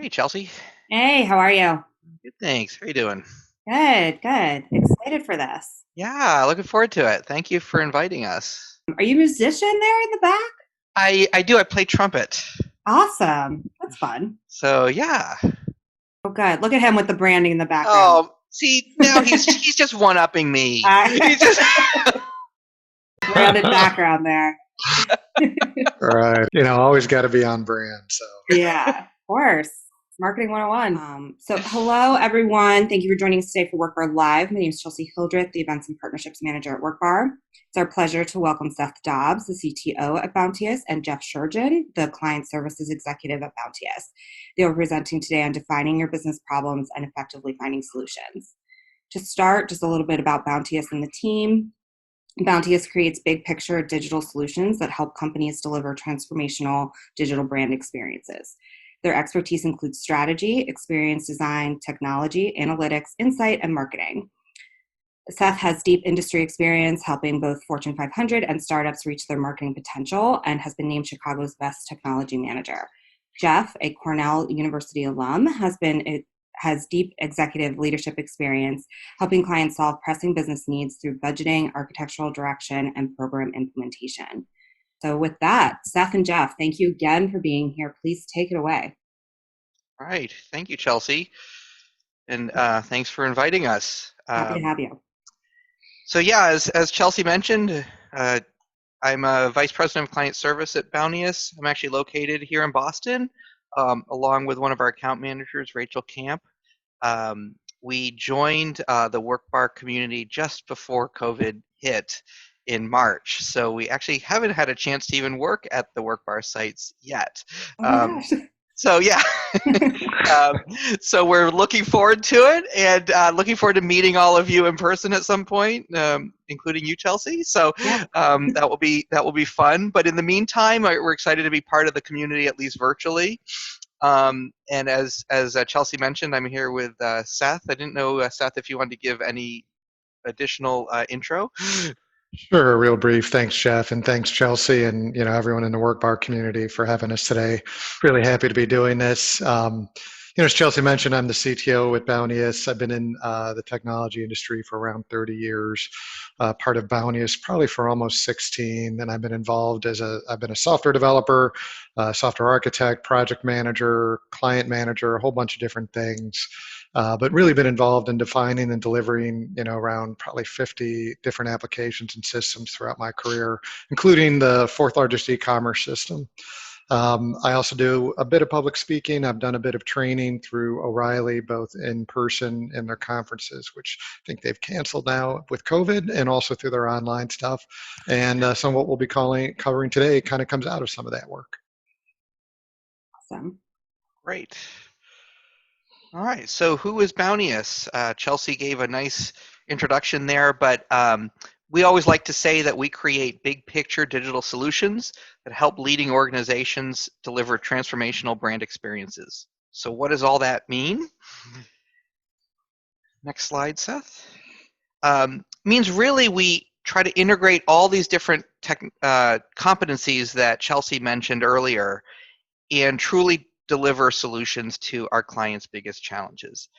Hey, Chelsea. Hey, how are you? Good, thanks. How you doing? Good, good. Excited for this. Yeah, looking forward to it. Thank you for inviting us. Are you a musician there in the back? I do. I play trumpet. Awesome. That's fun. So yeah. Oh, good. Look at him with the branding in the background. Oh, see, now he's just one-upping me. He's Uh, just branded background there. Right. Always got to be on brand. So, Yeah, of course. Marketing 101. Hello, everyone. Thank you for joining us today for Workbar Live. My name is Chelsea Hildreth, the Events and Partnerships Manager at Workbar. It's our pleasure to welcome Seth Dobbs, the CTO at Bounteous, and Jeff Shurgin, the Client Services Executive at Bounteous. They are presenting today on defining your business problems and effectively finding solutions. To start, just a little bit about Bounteous and the team. Bounteous creates big picture digital solutions that help companies deliver transformational digital brand experiences. Their expertise includes strategy, experience design, technology, analytics, insight, and marketing. Seth has deep industry experience helping both Fortune 500 and startups reach their marketing potential and has been named Chicago's best technology manager. Jeff, a Cornell University alum, has deep executive leadership experience helping clients solve pressing business needs through budgeting, architectural direction, and program implementation. So with that, Seth and Jeff, thank you again for being here. Please take it away. right. Thank you, Chelsea, and thanks for inviting us. Happy to have you. So yeah, as Chelsea mentioned, I'm a vice president of client service at Bounteous. I'm actually located here in Boston, along with one of our account managers, Rachel Camp. We joined the Workbar community just before COVID hit in March, so we actually haven't had a chance to even work at the Workbar sites yet. Oh my Um, gosh. so yeah, um, so we're looking forward to it, and looking forward to meeting all of you in person at some point, including you, Chelsea. So Yeah. that will be fun. But in the meantime, we're excited to be part of the community, at least virtually. And as Chelsea mentioned, I'm here with Seth. I didn't know, Seth, if you wanted to give any additional intro. sure, real brief. Thanks, Jeff, and thanks, Chelsea, and everyone in the Work Bar community for having us today. Really happy to be doing this. As Chelsea mentioned, I'm the CTO at Bounteous. I've been in the technology industry for around 30 years. Part of Bounteous probably for almost 16. And I've been involved I've been a software developer, software architect, project manager, client manager, a whole bunch of different things. But really been involved in defining and delivering, around probably 50 different applications and systems throughout my career, including the fourth largest e-commerce system. I also do a bit of public speaking. I've done a bit of training through O'Reilly, both in person and their conferences, which I think they've canceled now with COVID, and also through their online stuff. And some of what we'll be covering today kind of comes out of some of that work. Awesome. Great. All right. So who is Bounteous? Chelsea gave a nice introduction there, but we always like to say that we create big picture digital solutions that help leading organizations deliver transformational brand experiences. So what does all that mean? Next slide, Seth. Means really we try to integrate all these different competencies that Chelsea mentioned earlier and truly deliver solutions to our clients' biggest challenges.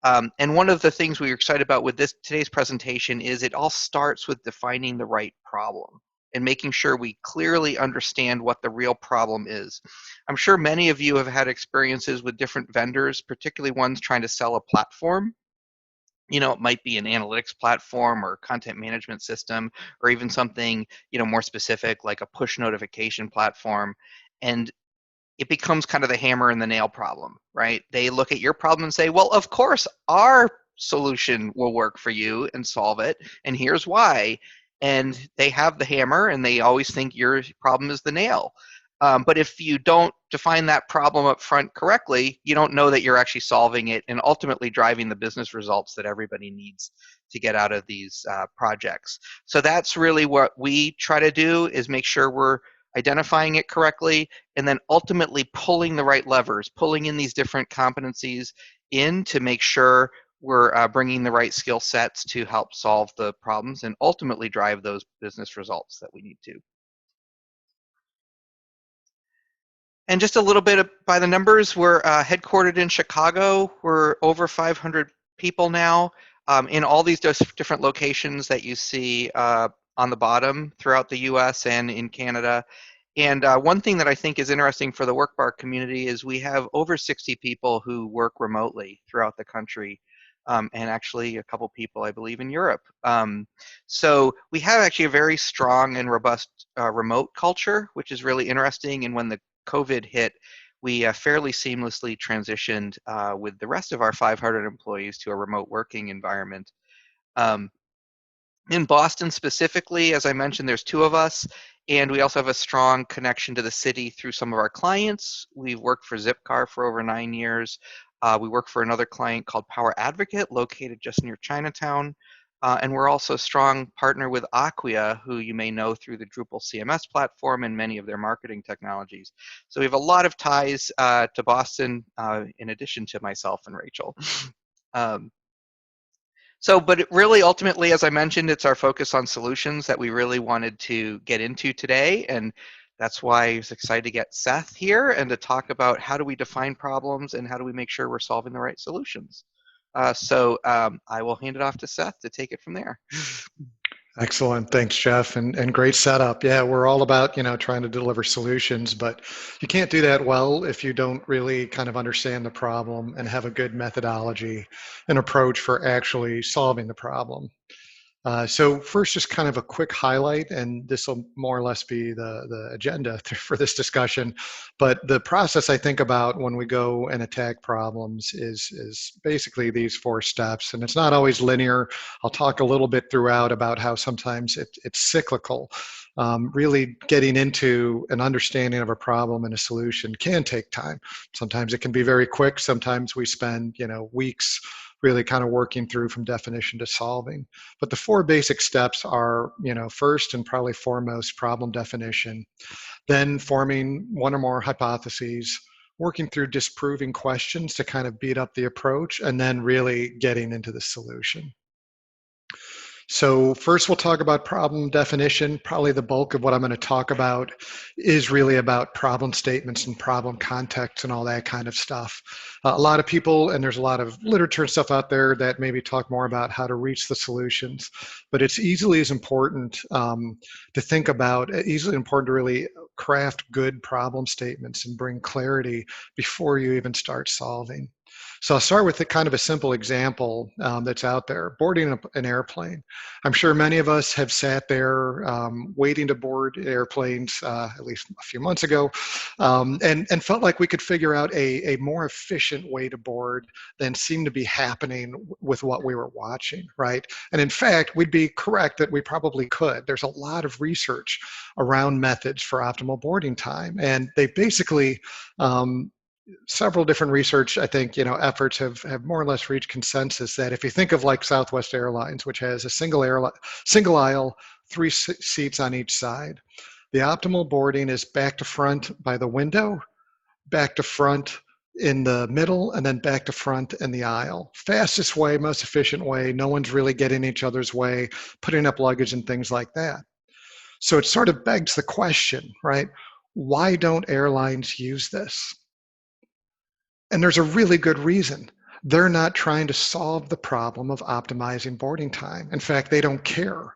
And one of the things we are excited about with today's presentation is it all starts with defining the right problem and making sure we clearly understand what the real problem is. I'm sure many of you have had experiences with different vendors, particularly ones trying to sell a platform. It might be an analytics platform or content management system, or even something, more specific like a push notification platform. And it becomes kind of the hammer and the nail problem, right? They look at your problem and say, well, of course, our solution will work for you and solve it, and here's why. And they have the hammer, and they always think your problem is the nail. But if you don't define that problem up front correctly, you don't know that you're actually solving it and ultimately driving the business results that everybody needs to get out of these projects. So that's really what we try to do, is make sure we're identifying it correctly, and then ultimately pulling the right levers, pulling in these different competencies in to make sure we're bringing the right skill sets to help solve the problems and ultimately drive those business results that we need to. And just a little bit by the numbers, we're headquartered in Chicago. We're over 500 people now in all these different locations that you see on the bottom throughout the US and in Canada. And one thing that I think is interesting for the Workbar community is we have over 60 people who work remotely throughout the country, and actually a couple people, I believe, in Europe. So we have actually a very strong and robust remote culture, which is really interesting. And when the COVID hit, we fairly seamlessly transitioned with the rest of our 500 employees to a remote working environment. Um, in Boston specifically, as I mentioned, there's 2 of us, and we also have a strong connection to the city through some of our clients. We've worked for Zipcar for over 9 years. We work for another client called Power Advocate, located just near Chinatown. And we're also a strong partner with Acquia, who you may know through the Drupal CMS platform and many of their marketing technologies. So we have a lot of ties to Boston, in addition to myself and Rachel. But it really, ultimately, as I mentioned, it's our focus on solutions that we really wanted to get into today. And that's why I was excited to get Seth here and to talk about how do we define problems and how do we make sure we're solving the right solutions. I will hand it off to Seth to take it from there. Excellent. Thanks, Jeff. And great setup. Yeah, we're all about, trying to deliver solutions, but you can't do that well if you don't really kind of understand the problem and have a good methodology and approach for actually solving the problem. So first, just kind of a quick highlight, and this will more or less be the agenda for this discussion. But the process I think about when we go and attack problems is basically these 4 steps, and it's not always linear. I'll talk a little bit throughout about how sometimes it's cyclical. Really getting into an understanding of a problem and a solution can take time. Sometimes it can be very quick. Sometimes we spend, weeks really kind of working through from definition to solving. But the 4 basic steps are, first and probably foremost, problem definition, then forming 1 or more hypotheses, working through disproving questions to kind of beat up the approach, and then really getting into the solution. So first we'll talk about problem definition. Probably the bulk of what I'm going to talk about is really about problem statements and problem context and all that kind of stuff. A lot of people, and there's a lot of literature and stuff out there that maybe talk more about how to reach the solutions, but it's easily as important to think about, easily important to really craft good problem statements and bring clarity before you even start solving. So I'll start with kind of a simple example that's out there, boarding an airplane. I'm sure many of us have sat there waiting to board airplanes, at least a few months ago, and felt like we could figure out a more efficient way to board than seemed to be happening with what we were watching, right? And in fact, we'd be correct that we probably could. There's a lot of research around methods for optimal boarding time, and they basically several different research, I think, efforts have more or less reached consensus that if you think of like Southwest Airlines, which has a single aisle, 3 seats on each side, the optimal boarding is back to front by the window, back to front in the middle, and then back to front in the aisle. Fastest way, most efficient way. No one's really getting in each other's way, putting up luggage and things like that. So it sort of begs the question, right? Why don't airlines use this? And there's a really good reason. They're not trying to solve the problem of optimizing boarding time. In fact, they don't care,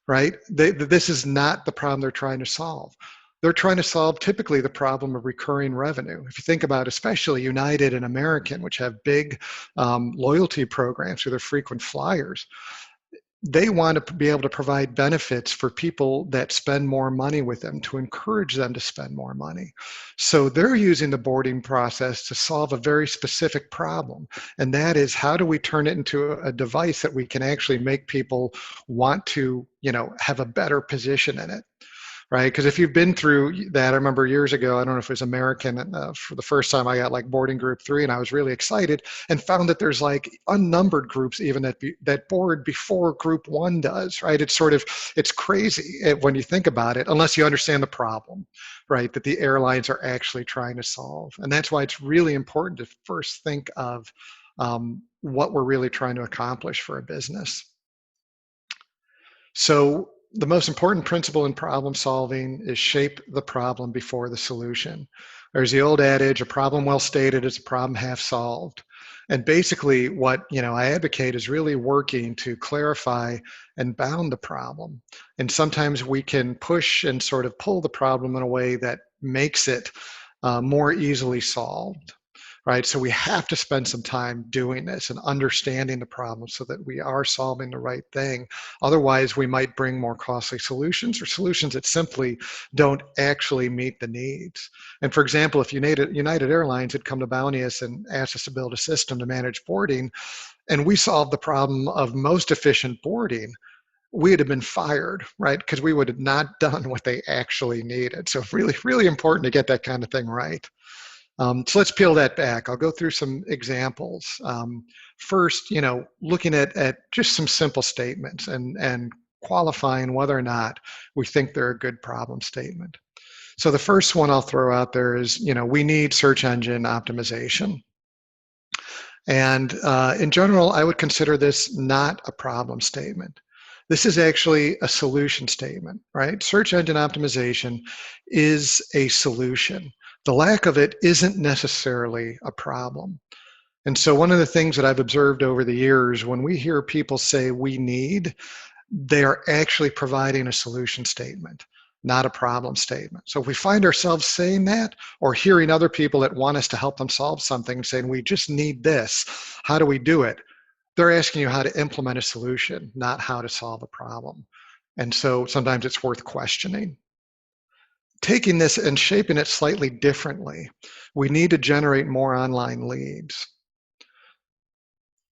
right? This is not the problem they're trying to solve. They're trying to solve typically the problem of recurring revenue. If you think about especially United and American, which have big loyalty programs for their frequent flyers, they want to be able to provide benefits for people that spend more money with them to encourage them to spend more money. So they're using the boarding process to solve a very specific problem. And that is, how do we turn it into a device that we can actually make people want to, have a better position in it? Right? Because if you've been through that, I remember years ago, I don't know if it was American, for the first time I got like boarding group 3, and I was really excited and found that there's like unnumbered groups even that board before group 1 does, right? It's crazy when you think about it, unless you understand the problem, right, that the airlines are actually trying to solve. And that's why it's really important to first think of what we're really trying to accomplish for a business. So the most important principle in problem solving is shape the problem before the solution. There's the old adage, a problem well stated is a problem half solved. And basically what I advocate is really working to clarify and bound the problem. And sometimes we can push and sort of pull the problem in a way that makes it more easily solved. Right, so we have to spend some time doing this and understanding the problem so that we are solving the right thing. Otherwise, we might bring more costly solutions or solutions that simply don't actually meet the needs. And for example, if United Airlines had come to Bounteous and asked us to build a system to manage boarding, and we solved the problem of most efficient boarding, we would have been fired, right? Because we would have not done what they actually needed. So really, really important to get that kind of thing right. So let's peel that back. I'll go through some examples. First, looking at just some simple statements and qualifying whether or not we think they're a good problem statement. So the first one I'll throw out there is, we need search engine optimization. And in general, I would consider this not a problem statement. This is actually a solution statement, right? Search engine optimization is a solution. The lack of it isn't necessarily a problem. And so one of the things that I've observed over the years, when we hear people say we need, they are actually providing a solution statement, not a problem statement. So if we find ourselves saying that or hearing other people that want us to help them solve something saying we just need this, how do we do it? They're asking you how to implement a solution, not how to solve a problem. And so sometimes it's worth questioning. Taking this and shaping it slightly differently, we need to generate more online leads.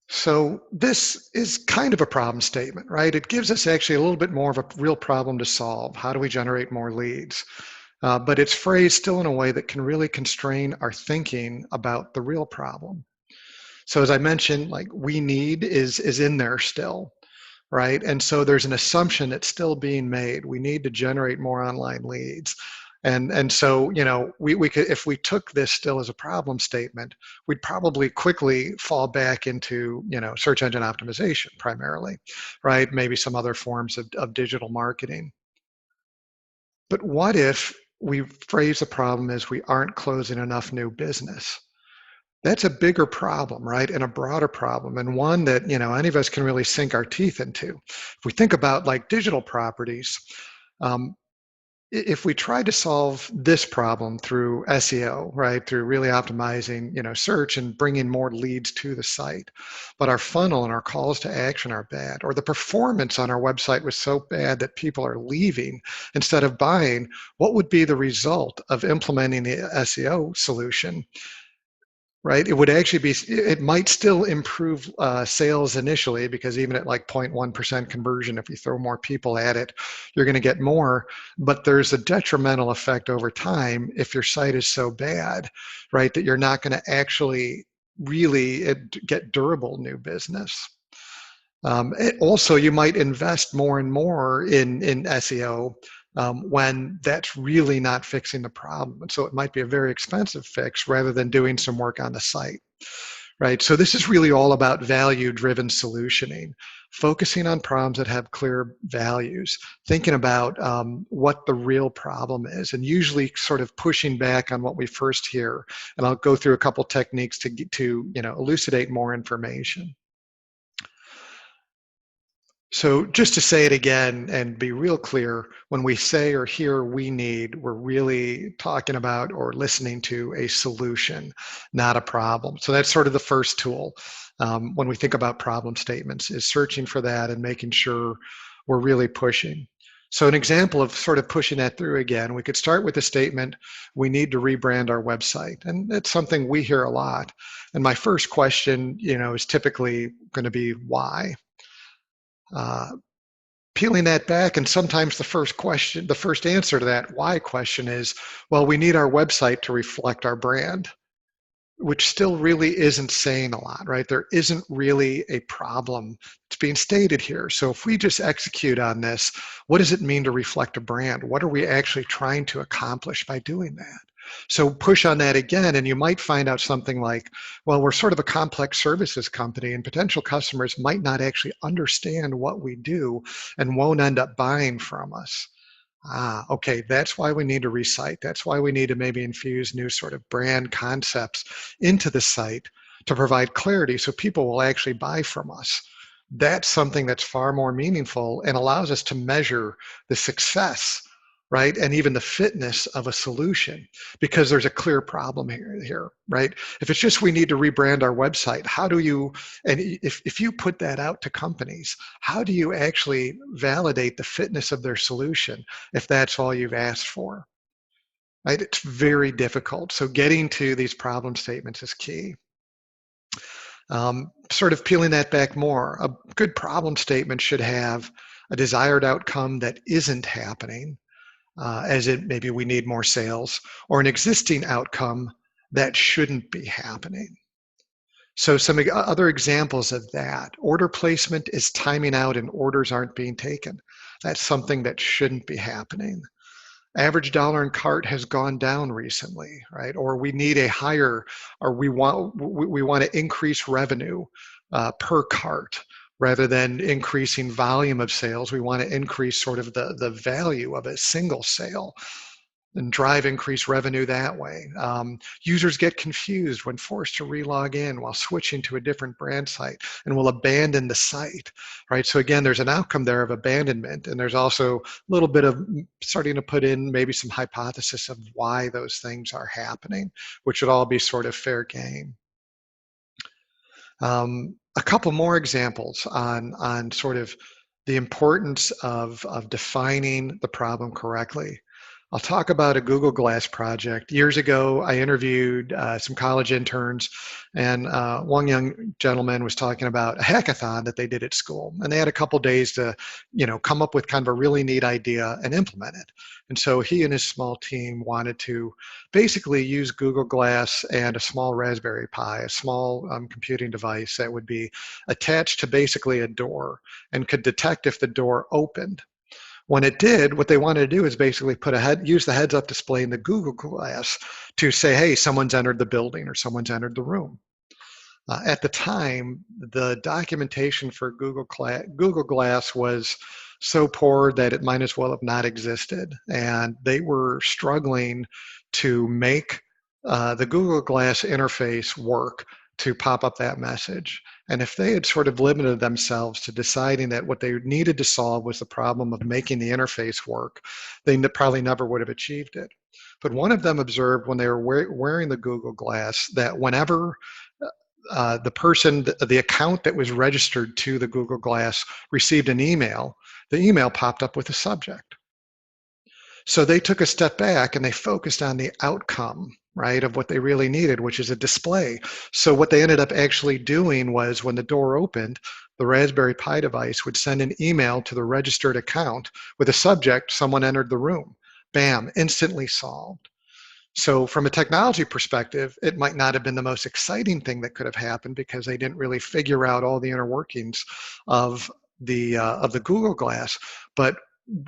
So this is kind of a problem statement, right? It gives us actually a little bit more of a real problem to solve. How do we generate more leads? But it's phrased still in a way that can really constrain our thinking about the real problem. So as I mentioned, like we need is in there still, right? And so there's an assumption that's still being made. We need to generate more online leads. And so, we could, if we took this still as a problem statement, we'd probably quickly fall back into, search engine optimization primarily, right? Maybe some other forms of digital marketing. But what if we phrase the problem as we aren't closing enough new business? That's a bigger problem, right? And a broader problem, and one that, any of us can really sink our teeth into. If we think about like digital properties, if we try to solve this problem through SEO, right, through really optimizing, search and bringing more leads to the site, but our funnel and our calls to action are bad, or the performance on our website was so bad that people are leaving instead of buying, what would be the result of implementing the SEO solution? Right, it would actually be, it might still improve sales initially, because even at like 0.1% conversion, if you throw more people at it, you're going to get more. But there's a detrimental effect over time if your site is so bad, right, that you're not going to actually really get durable new business. Also, you might invest more and more in SEO when that's really not fixing the problem. And so it might be a very expensive fix rather than doing some work on the site, right? So this is really all about value-driven solutioning, focusing on problems that have clear values, thinking about what the real problem is, and usually sort of pushing back on what we first hear. And I'll go through a couple techniques to elucidate more information. So just to say it again and be real clear, when we say or hear we need, we're really talking about or listening to a solution, not a problem. So that's sort of the first tool when we think about problem statements, is searching for that and making sure we're really pushing. So an example of sort of pushing that through again, we could start with the statement, we need to rebrand our website. And that's something we hear a lot. And my first question, is typically going to be why? Peeling that back, and sometimes the first answer to that why question is, well, we need our website to reflect our brand, which still really isn't saying a lot, right? There isn't really a problem that's being stated here. So if we just execute on this, what does it mean to reflect a brand? What are we actually trying to accomplish by doing that? So push on that again, and you might find out something like, well, we're sort of a complex services company, and potential customers might not actually understand what we do and won't end up buying from us. Okay, that's why we need to recite. That's why we need to maybe infuse new sort of brand concepts into the site to provide clarity so people will actually buy from us. That's something that's far more meaningful and allows us to measure the success, right? And even the fitness of a solution, because there's a clear problem here, right? If it's just we need to rebrand our website, how do you, and if you put that out to companies, how do you actually validate the fitness of their solution if that's all you've asked for? Right? It's very difficult. So getting to these problem statements is key. Sort of peeling that back more, a good problem statement should have a desired outcome that isn't happening, as in maybe we need more sales, or an existing outcome that shouldn't be happening. So some other examples of that: order placement is timing out and orders aren't being taken. That's something that shouldn't be happening. Average dollar in cart has gone down recently, right? Or we need a higher, or we want to increase revenue per cart rather than increasing volume of sales. We want to increase sort of the value of a single sale and drive increased revenue that way. Users get confused when forced to relog in while switching to a different brand site and will abandon the site, right? So again, there's an outcome there of abandonment, and there's also a little bit of starting to put in maybe some hypothesis of why those things are happening, which would all be sort of fair game. A couple more examples on sort of the importance of defining the problem correctly. I'll talk about a Google Glass project. Years ago, I interviewed some college interns, and one young gentleman was talking about a hackathon that they did at school. And they had a couple days to, come up with kind of a really neat idea and implement it. And so he and his small team wanted to basically use Google Glass and a small Raspberry Pi, a small computing device that would be attached to basically a door and could detect if the door opened. When it did, what they wanted to do is basically use the heads-up display in the Google Glass to say, hey, someone's entered the building or someone's entered the room. At the time, the documentation for Google Glass was so poor that it might as well have not existed. And they were struggling to make the Google Glass interface work to pop up that message. And if they had sort of limited themselves to deciding that what they needed to solve was the problem of making the interface work, they probably never would have achieved it. But one of them observed when they were wearing the Google Glass that whenever the account that was registered to the Google Glass received an email, the email popped up with a subject. So they took a step back and they focused on the outcome, right, of what they really needed, which is a display. So what they ended up actually doing was when the door opened, the Raspberry Pi device would send an email to the registered account with a subject, someone entered the room. Bam, instantly solved. So from a technology perspective, it might not have been the most exciting thing that could have happened because they didn't really figure out all the inner workings of the Google Glass. But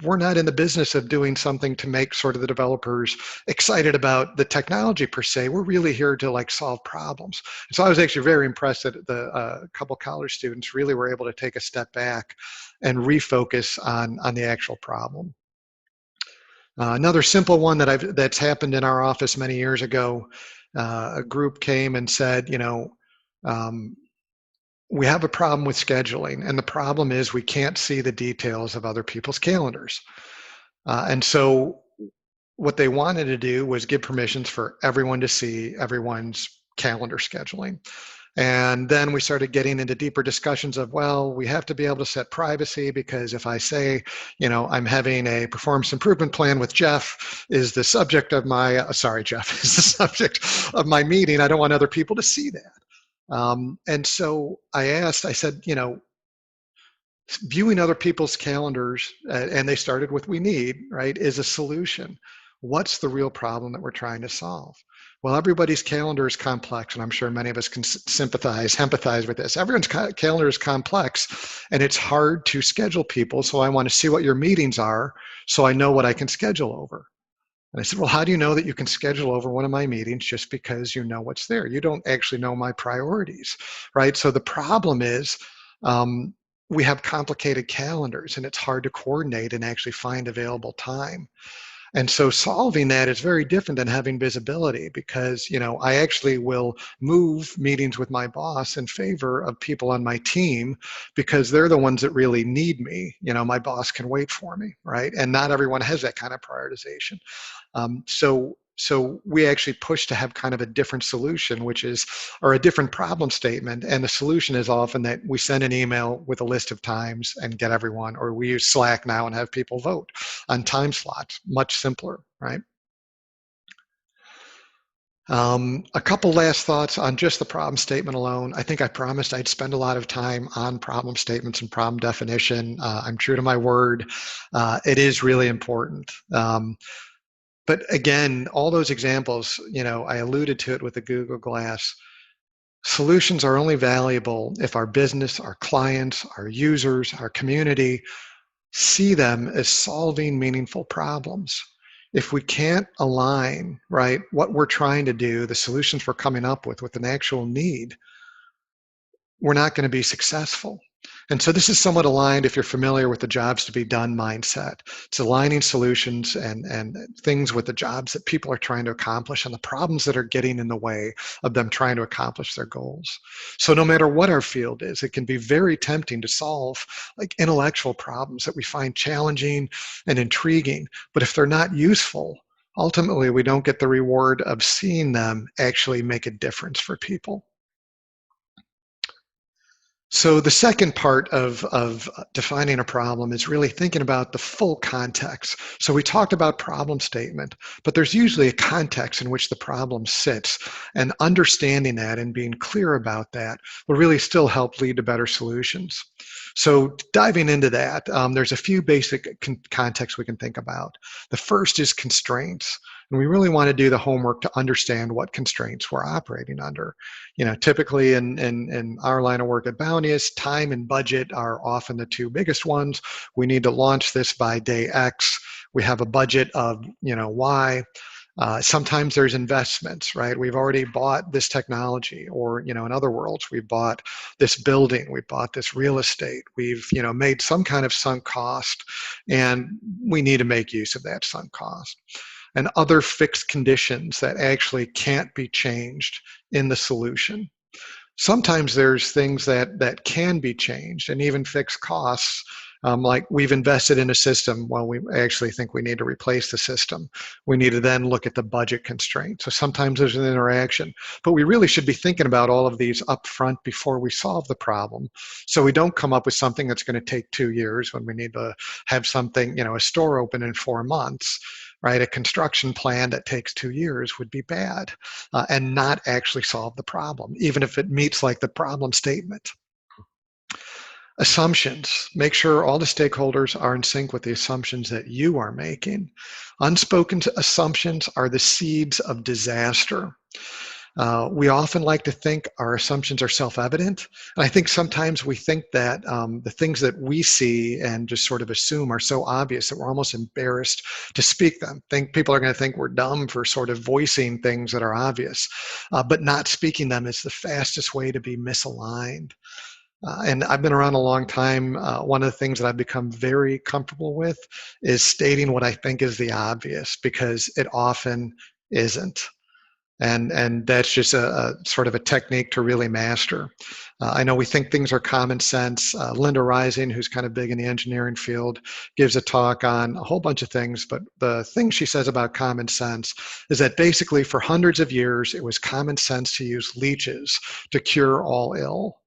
we're not in the business of doing something to make sort of the developers excited about the technology per se. We're really here to solve problems. And so I was actually very impressed that the couple college students really were able to take a step back and refocus on the actual problem. Another simple one that's happened in our office many years ago, a group came and said, we have a problem with scheduling, and the problem is we can't see the details of other people's calendars. And so what they wanted to do was give permissions for everyone to see everyone's calendar scheduling. And then we started getting into deeper discussions of, well, we have to be able to set privacy because if I say, I'm having a performance improvement plan with Jeff is the subject of my, sorry, Jeff, is the subject of my meeting, I don't want other people to see that. And so I said, viewing other people's calendars, and they started with we need, right, is a solution. What's the real problem that we're trying to solve? Well, everybody's calendar is complex, and I'm sure many of us can empathize with this. Everyone's calendar is complex, and it's hard to schedule people, so I want to see what your meetings are so I know what I can schedule over. And I said, well, how do you know that you can schedule over one of my meetings just because you know what's there? You don't actually know my priorities, right? So the problem is um, we have complicated calendars and it's hard to coordinate and actually find available time. And so solving that is very different than having visibility because, I actually will move meetings with my boss in favor of people on my team because they're the ones that really need me. My boss can wait for me, right? And not everyone has that kind of prioritization. So we actually push to have kind of a different solution, or a different problem statement. And the solution is often that we send an email with a list of times and get everyone, or we use Slack now and have people vote on time slots. Much simpler, right? A couple last thoughts on just the problem statement alone. I think I promised I'd spend a lot of time on problem statements and problem definition. I'm true to my word. It is really important. But again, all those examples, I alluded to it with the Google Glass. Solutions are only valuable if our business, our clients, our users, our community see them as solving meaningful problems. If we can't align, right, what we're trying to do, the solutions we're coming up with an actual need, we're not going to be successful. And so this is somewhat aligned if you're familiar with the jobs to be done mindset. It's aligning solutions and things with the jobs that people are trying to accomplish and the problems that are getting in the way of them trying to accomplish their goals. So no matter what our field is, it can be very tempting to solve like intellectual problems that we find challenging and intriguing. But if they're not useful, ultimately we don't get the reward of seeing them actually make a difference for people. So the second part of defining a problem is really thinking about the full context. So we talked about problem statement, but there's usually a context in which the problem sits, and understanding that and being clear about that will really still help lead to better solutions. So diving into that, there's a few basic contexts we can think about. The first is constraints. And we really want to do the homework to understand what constraints we're operating under. Typically in our line of work at Bounteous, time and budget are often the two biggest ones. We need to launch this by day X. We have a budget of, Y. Sometimes there's investments, right? We've already bought this technology, or, in other worlds, we bought this building, we bought this real estate, we've, made some kind of sunk cost, and we need to make use of that sunk cost. And other fixed conditions that actually can't be changed in the solution. Sometimes there's things that can be changed, and even fixed costs, like we've invested in a system. Well, we actually think we need to replace the system. We need to then look at the budget constraint. So sometimes there's an interaction, but we really should be thinking about all of these up front before we solve the problem. So we don't come up with something that's going to take 2 years when we need to have something, a store open in 4 months. Right, a construction plan that takes 2 years would be bad and not actually solve the problem, even if it meets like the problem statement. Assumptions. Make sure all the stakeholders are in sync with the assumptions that you are making. Unspoken assumptions are the seeds of disaster. We often like to think our assumptions are self-evident. And I think sometimes we think that the things that we see and just sort of assume are so obvious that we're almost embarrassed to speak them. People are going to think we're dumb for sort of voicing things that are obvious, but not speaking them is the fastest way to be misaligned. And I've been around a long time. One of the things that I've become very comfortable with is stating what I think is the obvious, because it often isn't. And that's just a sort of a technique to really master. I know we think things are common sense. Linda Rising, who's kind of big in the engineering field, gives a talk on a whole bunch of things, but the thing she says about common sense is that basically for hundreds of years, it was common sense to use leeches to cure all ill.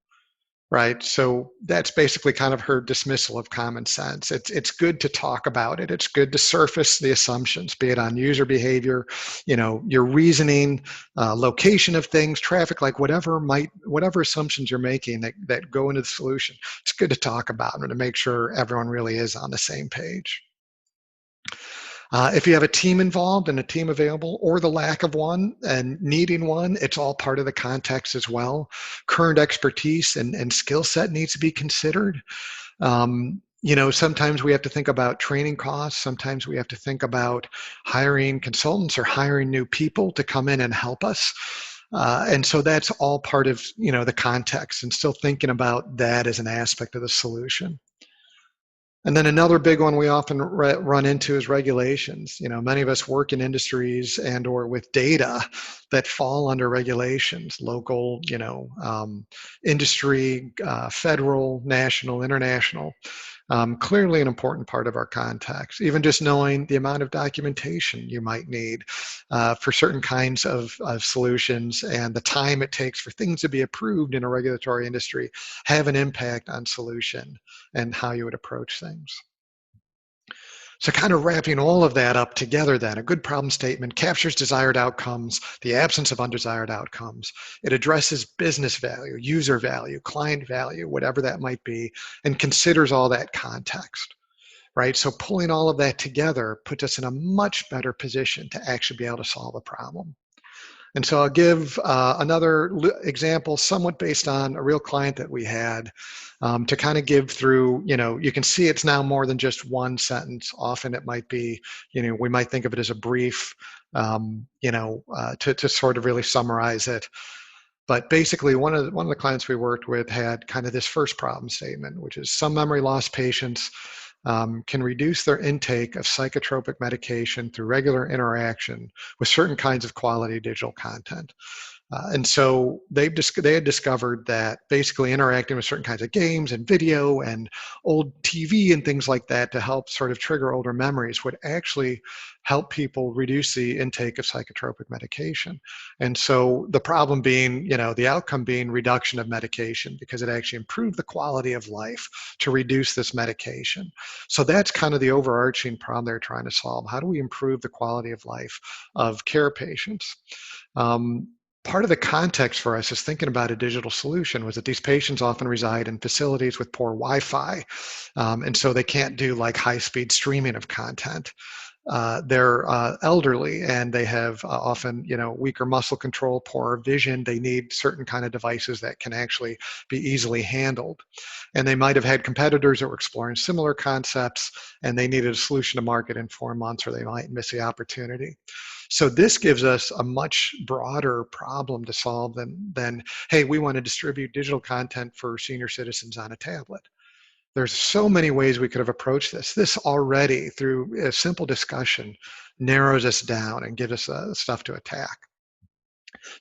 Right, so that's basically kind of her dismissal of common sense. It's good to talk about it. It's good to surface the assumptions, be it on user behavior, your reasoning, location of things, traffic, like whatever assumptions you're making that go into the solution. It's good to talk about and to make sure everyone really is on the same page. If you have a team involved and a team available, or the lack of one and needing one, it's all part of the context as well. Current expertise and skill set needs to be considered. Sometimes we have to think about training costs. Sometimes we have to think about hiring consultants or hiring new people to come in and help us. And so that's all part of, the context, and still thinking about that as an aspect of the solution. And then another big one we often run into is regulations. Many of us work in industries and or with data that fall under regulations, local, industry, federal, national, international. Clearly an important part of our context. Even just knowing the amount of documentation you might need for certain kinds of solutions and the time it takes for things to be approved in a regulatory industry have an impact on solution and how you would approach things. So kind of wrapping all of that up together then, a good problem statement captures desired outcomes, the absence of undesired outcomes. It addresses business value, user value, client value, whatever that might be, and considers all that context, right? So pulling all of that together puts us in a much better position to actually be able to solve a problem. And so I'll give another example somewhat based on a real client that we had to kind of give through, you can see it's now more than just one sentence. Often it might be, we might think of it as a brief, to sort of really summarize it. But basically, one of the clients we worked with had kind of this first problem statement, which is some memory loss patients can reduce their intake of psychotropic medication through regular interaction with certain kinds of quality digital content. And so they had discovered that basically interacting with certain kinds of games and video and old TV and things like that to help sort of trigger older memories would actually help people reduce the intake of psychotropic medication. And so the problem being, the outcome being reduction of medication, because it actually improved the quality of life to reduce this medication. So that's kind of the overarching problem they're trying to solve. How do we improve the quality of life of care patients? Part of the context for us is thinking about a digital solution was that these patients often reside in facilities with poor Wi-Fi, and so they can't do like high-speed streaming of content. They're elderly and they have often, weaker muscle control, poorer vision. They need certain kind of devices that can actually be easily handled. And they might have had competitors that were exploring similar concepts and they needed a solution to market in 4 months or they might miss the opportunity. So this gives us a much broader problem to solve than hey, we want to distribute digital content for senior citizens on a tablet. There's so many ways we could have approached this. This already, through a simple discussion, narrows us down and gives us stuff to attack.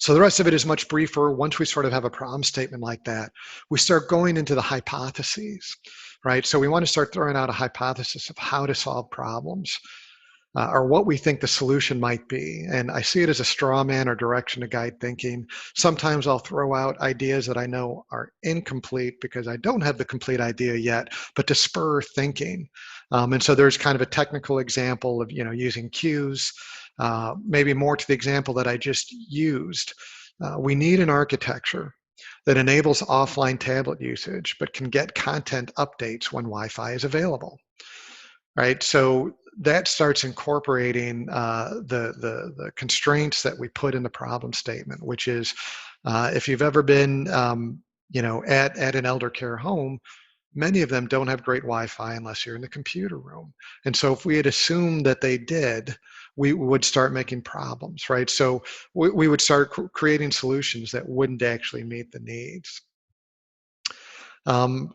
So the rest of it is much briefer. Once we sort of have a problem statement like that, we start going into the hypotheses, right? So we want to start throwing out a hypothesis of how to solve problems. Or what we think the solution might be. And I see it as a straw man or direction to guide thinking. Sometimes I'll throw out ideas that I know are incomplete because I don't have the complete idea yet, but to spur thinking. And so there's kind of a technical example of, using cues, maybe more to the example that I just used. We need an architecture that enables offline tablet usage, but can get content updates when Wi-Fi is available. Right, so that starts incorporating the constraints that we put in the problem statement, which is if you've ever been, at an elder care home, many of them don't have great Wi-Fi unless you're in the computer room. And so if we had assumed that they did, we would start making problems, right? So we would start creating solutions that wouldn't actually meet the needs.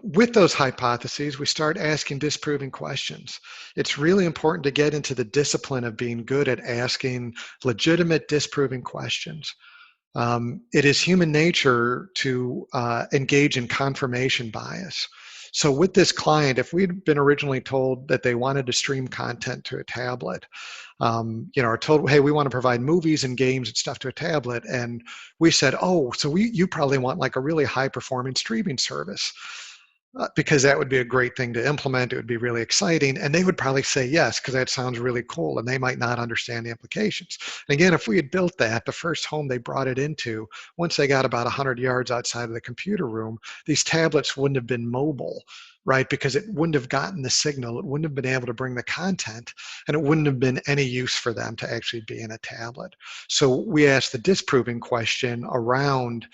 With those hypotheses, we start asking disproving questions. It's really important to get into the discipline of being good at asking legitimate disproving questions. It is human nature to engage in confirmation bias. So with this client, if we'd been originally told that they wanted to stream content to a tablet, or told, hey, we want to provide movies and games and stuff to a tablet, and we said, oh, so you probably want like a really high performing streaming service. Because that would be a great thing to implement. It would be really exciting. And they would probably say yes, because that sounds really cool. And they might not understand the implications. And again, if we had built that, the first home they brought it into, once they got about 100 yards outside of the computer room, these tablets wouldn't have been mobile, right? Because it wouldn't have gotten the signal. It wouldn't have been able to bring the content, and it wouldn't have been any use for them to actually be in a tablet. So we asked the disproving question around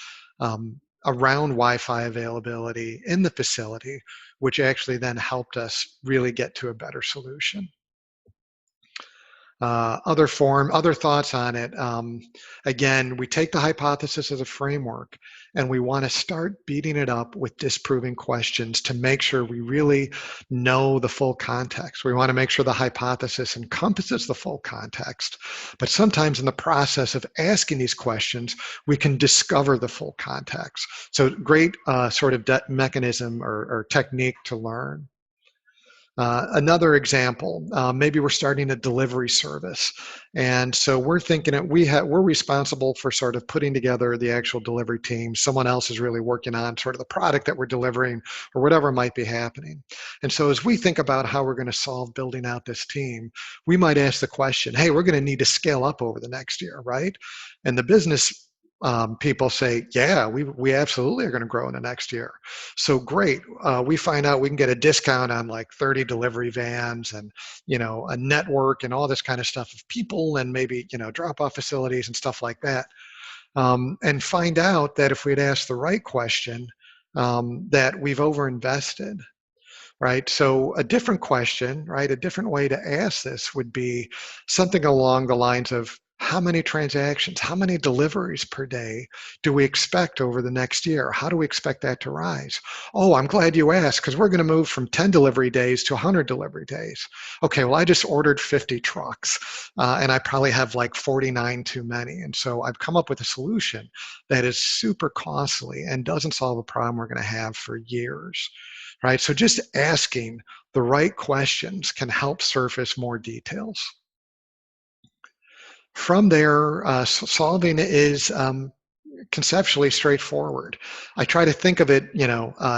around Wi-Fi availability in the facility, which actually then helped us really get to a better solution. Other thoughts on it. Again, we take the hypothesis as a framework and we want to start beating it up with disproving questions to make sure we really know the full context. We want to make sure the hypothesis encompasses the full context, but sometimes in the process of asking these questions, we can discover the full context. So great sort of mechanism or technique to learn. Another example, maybe we're starting a delivery service, and so we're thinking that we're responsible for sort of putting together the actual delivery team. Someone else is really working on sort of the product that we're delivering or whatever might be happening. And so as we think about how we're going to solve building out this team, we might ask the question, hey, we're going to need to scale up over the next year, right? And the business people say, yeah, we absolutely are going to grow in the next year. So great. We find out we can get a discount on like 30 delivery vans and, a network and all this kind of stuff of people and maybe, drop-off facilities and stuff like that. And find out that if we'd asked the right question, that we've overinvested. Right. So a different question, right? A different way to ask this would be something along the lines of how many transactions, how many deliveries per day do we expect over the next year? How do we expect that to rise? Oh, I'm glad you asked because we're going to move from 10 delivery days to 100 delivery days. Okay, well, I just ordered 50 trucks and I probably have like 49 too many. And so I've come up with a solution that is super costly and doesn't solve a problem we're going to have for years. Right? So just asking the right questions can help surface more details. From there, solving is conceptually straightforward. I try to think of it,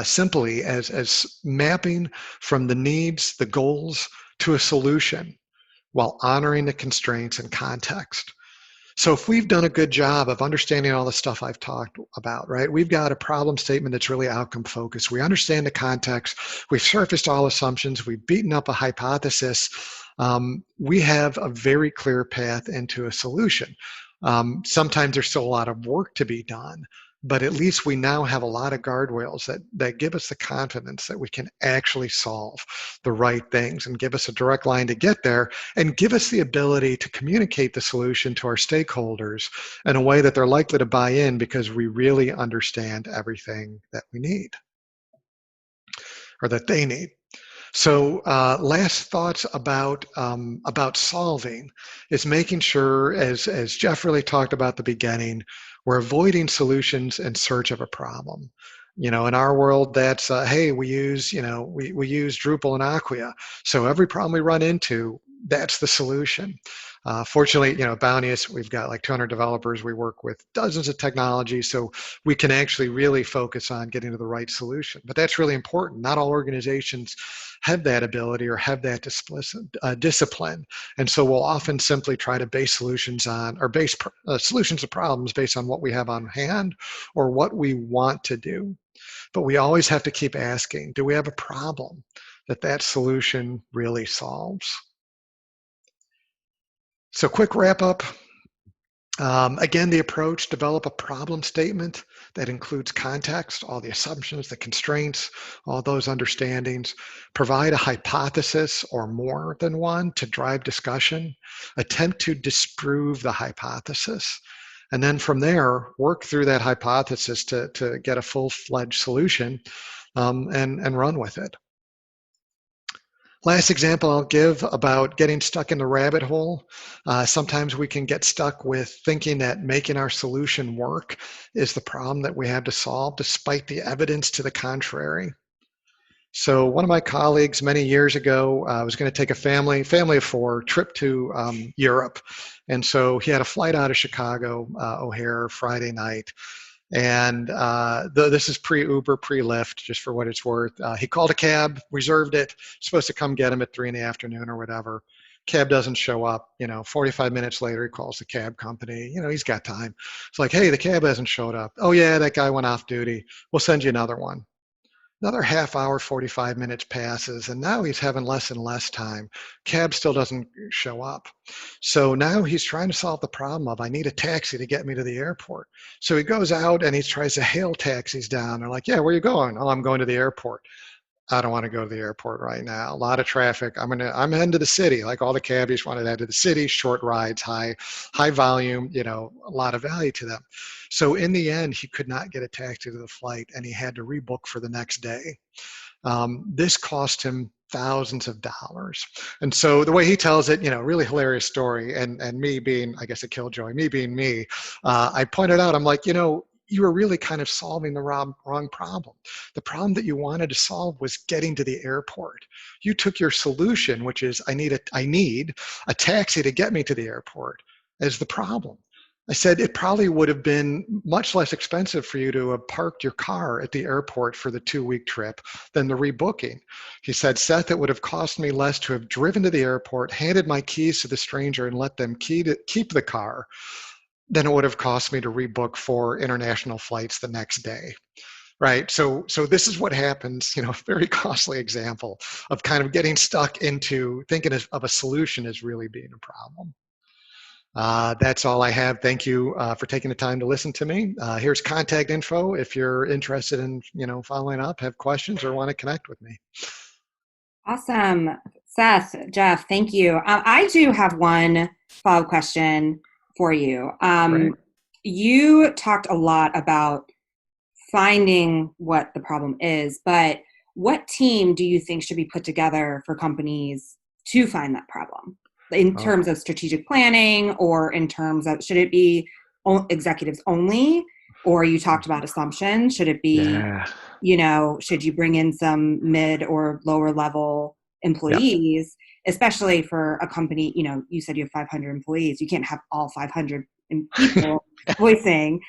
simply as mapping from the needs, the goals, to a solution while honoring the constraints and context. So if we've done a good job of understanding all the stuff I've talked about, right, we've got a problem statement that's really outcome focused. We understand the context. We've surfaced all assumptions. We've beaten up a hypothesis. We have a very clear path into a solution. Sometimes there's still a lot of work to be done, but at least we now have a lot of guardrails that give us the confidence that we can actually solve the right things and give us a direct line to get there and give us the ability to communicate the solution to our stakeholders in a way that they're likely to buy in because we really understand everything that we need or that they need. So last thoughts about solving is making sure, as Jeff really talked about at the beginning, we're avoiding solutions in search of a problem. In our world, that's hey, we use we use Drupal and Acquia, so every problem we run into, that's the solution. Fortunately, Bounteous, we've got like 200 developers. We work with dozens of technologies, so we can actually really focus on getting to the right solution. But that's really important. Not all organizations have that ability or have that discipline. And so we'll often simply try to base solutions on, or base solutions to problems based on what we have on hand or what we want to do. But we always have to keep asking, do we have a problem that solution really solves? So quick wrap up. Again, the approach, develop a problem statement that includes context, all the assumptions, the constraints, all those understandings. Provide a hypothesis or more than one to drive discussion. Attempt to disprove the hypothesis. And then from there, work through that hypothesis to get a full-fledged solution and run with it. Last example I'll give about getting stuck in the rabbit hole. Sometimes we can get stuck with thinking that making our solution work is the problem that we have to solve, despite the evidence to the contrary. So one of my colleagues many years ago was going to take a family of four trip to Europe. And so he had a flight out of Chicago, O'Hare, Friday night. And this is pre-Uber, pre-Lyft, just for what it's worth. He called a cab, reserved it, supposed to come get him at 3 in the afternoon or whatever. Cab doesn't show up. 45 minutes later, he calls the cab company. He's got time. It's like, hey, the cab hasn't showed up. Oh, yeah, that guy went off duty. We'll send you another one. Another half hour, 45 minutes passes, and now he's having less and less time. Cab still doesn't show up. So now he's trying to solve the problem of, I need a taxi to get me to the airport. So he goes out and he tries to hail taxis down. They're like, yeah, where are you going? Oh, I'm going to the airport. I don't want to go to the airport right now. A lot of traffic. I'm heading to the city. Like all the cabbies want to head to the city, short rides, high volume, a lot of value to them. So in the end, he could not get a taxi to the flight and he had to rebook for the next day. This cost him thousands of dollars. And so the way he tells it, really hilarious story. And me being, I guess, a killjoy, me being me, I pointed out, I'm like, you were really kind of solving the wrong problem. The problem that you wanted to solve was getting to the airport. You took your solution, which is I need a taxi to get me to the airport, as the problem. I said it probably would have been much less expensive for you to have parked your car at the airport for the 2-week trip than the rebooking. He said, Seth, it would have cost me less to have driven to the airport, handed my keys to the stranger and let them keep the car than it would have cost me to rebook 4 international flights the next day. Right. So this is what happens, very costly example of kind of getting stuck into thinking of a solution as really being a problem. That's all I have. Thank you for taking the time to listen to me. Here's contact info if you're interested in, following up, have questions, or want to connect with me. Awesome. Seth, Jeff, thank you. I do have one follow-up question for you. You talked a lot about finding what the problem is, but what team do you think should be put together for companies to find that problem? In terms of strategic planning, or in terms of, should it be executives only? Or you talked about assumptions. Should it be, should you bring in some mid or lower level employees, especially for a company, you said you have 500 employees. You can't have all 500 people voicing,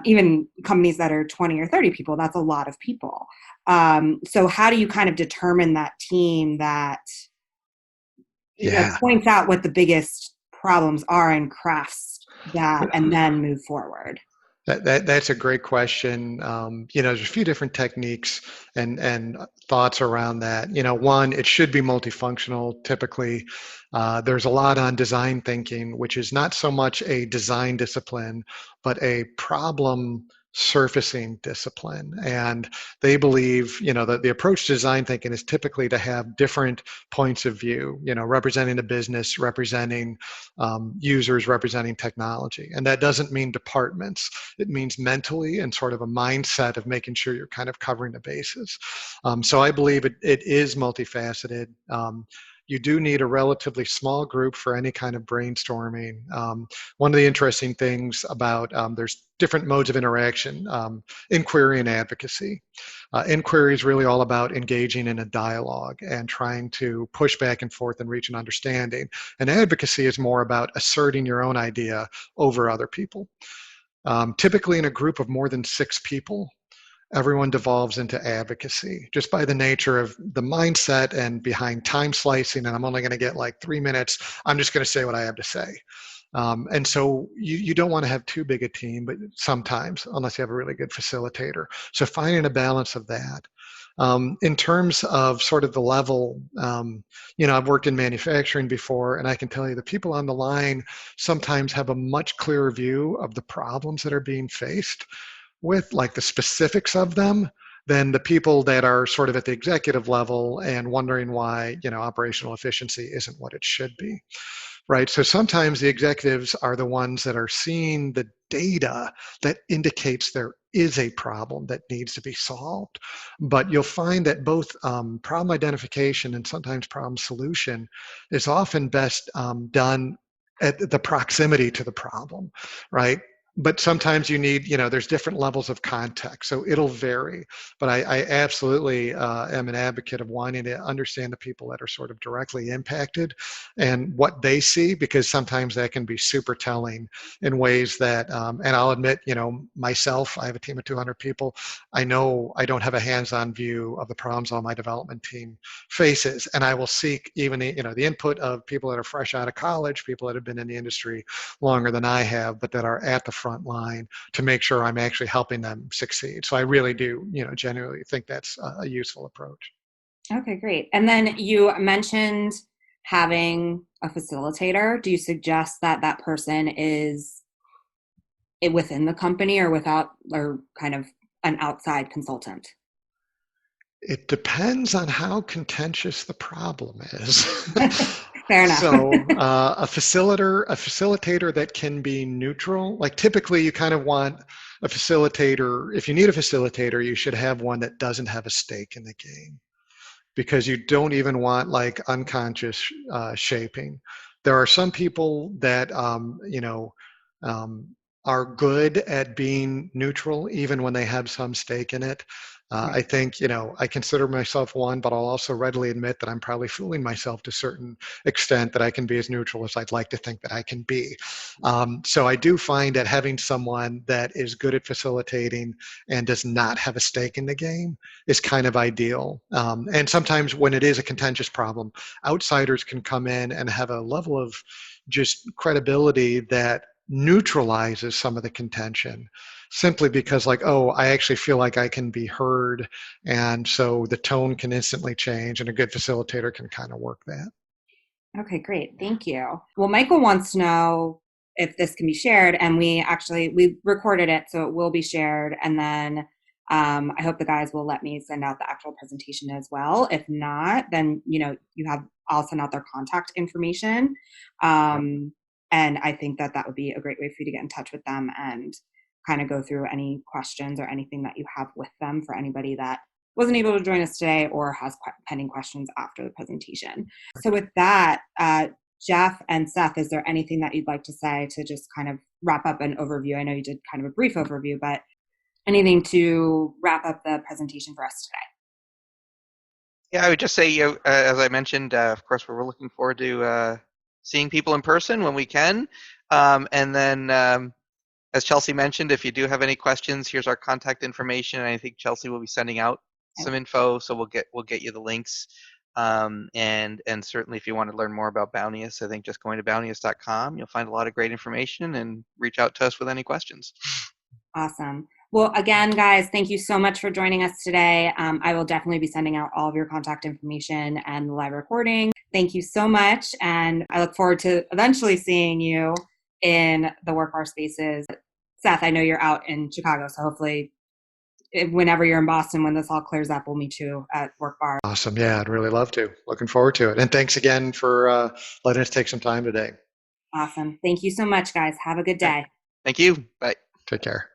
even companies that are 20 or 30 people, that's a lot of people. So how do you kind of determine that team that points out what the biggest problems are and crafts that and then move forward? That's a great question. There's a few different techniques and thoughts around that. One, it should be multifunctional. Typically, there's a lot on design thinking, which is not so much a design discipline, but a problem surfacing discipline. And they believe, that the approach to design thinking is typically to have different points of view, representing the business, representing users, representing technology. And that doesn't mean departments. It means mentally and sort of a mindset of making sure you're kind of covering the bases. So I believe it is multifaceted. You do need a relatively small group for any kind of brainstorming. One of the interesting things about there's different modes of interaction, inquiry and advocacy. Inquiry is really all about engaging in a dialogue and trying to push back and forth and reach an understanding. And advocacy is more about asserting your own idea over other people. Typically in a group of more than 6 people, everyone devolves into advocacy just by the nature of the mindset and behind time slicing. And I'm only going to get like 3 minutes. I'm just going to say what I have to say. And so you don't want to have too big a team, but sometimes, unless you have a really good facilitator. So finding a balance of that. In terms of sort of the level, I've worked in manufacturing before, and I can tell you the people on the line sometimes have a much clearer view of the problems that are being faced with, like the specifics of them, than the people that are sort of at the executive level and wondering why, operational efficiency isn't what it should be. Right. So sometimes the executives are the ones that are seeing the data that indicates there is a problem that needs to be solved. But you'll find that both problem identification and sometimes problem solution is often best done at the proximity to the problem, right? But sometimes you need, there's different levels of context, so it'll vary. But I absolutely am an advocate of wanting to understand the people that are sort of directly impacted and what they see, because sometimes that can be super telling in ways that, and I'll admit, myself, I have a team of 200 people. I know I don't have a hands-on view of the problems all my development team faces, and I will seek even, the input of people that are fresh out of college, people that have been in the industry longer than I have, but that are at the front line to make sure I'm actually helping them succeed. So I really do, genuinely think that's a useful approach. Okay, great. And then you mentioned having a facilitator. Do you suggest that that person is within the company or kind of an outside consultant? It depends on how contentious the problem is. Fair enough. So a facilitator that can be neutral, like typically you kind of want a facilitator, if you need a facilitator, you should have one that doesn't have a stake in the game, because you don't even want like unconscious shaping. There are some people that, are good at being neutral even when they have some stake in it. I think, I consider myself one, but I'll also readily admit that I'm probably fooling myself to a certain extent that I can be as neutral as I'd like to think that I can be. So I do find that having someone that is good at facilitating and does not have a stake in the game is kind of ideal. And sometimes when it is a contentious problem, outsiders can come in and have a level of just credibility that neutralizes some of the contention, simply because like, oh, I actually feel like I can be heard, and so the tone can instantly change, and a good facilitator can kind of work that. Okay, great. Thank you. Well, Michael wants to know if this can be shared, and we recorded it, so it will be shared. And then I hope the guys will let me send out the actual presentation as well. If not, then I'll send out their contact information. And I think that would be a great way for you to get in touch with them and kind of go through any questions or anything that you have with them for anybody that wasn't able to join us today or has pending questions after the presentation. So with that, Jeff and Seth, is there anything that you'd like to say to just kind of wrap up an overview? I know you did kind of a brief overview, but anything to wrap up the presentation for us today? Yeah, I would just say, as I mentioned, of course, we're looking forward to seeing people in person when we can. And then, as Chelsea mentioned, if you do have any questions, here's our contact information. And I think Chelsea will be sending out some info, so we'll get you the links. And certainly, if you want to learn more about Bounteous, I think just going to bounteous.com, you'll find a lot of great information, and reach out to us with any questions. Awesome. Well, again, guys, thank you so much for joining us today. I will definitely be sending out all of your contact information and the live recording. Thank you so much. And I look forward to eventually seeing you in the Workbar spaces. Seth, I know you're out in Chicago, so hopefully whenever you're in Boston, when this all clears up, we'll meet you at Workbar. Awesome. Yeah, I'd really love to. Looking forward to it. And thanks again for letting us take some time today. Awesome. Thank you so much, guys. Have a good day. Thank you. Bye. Take care.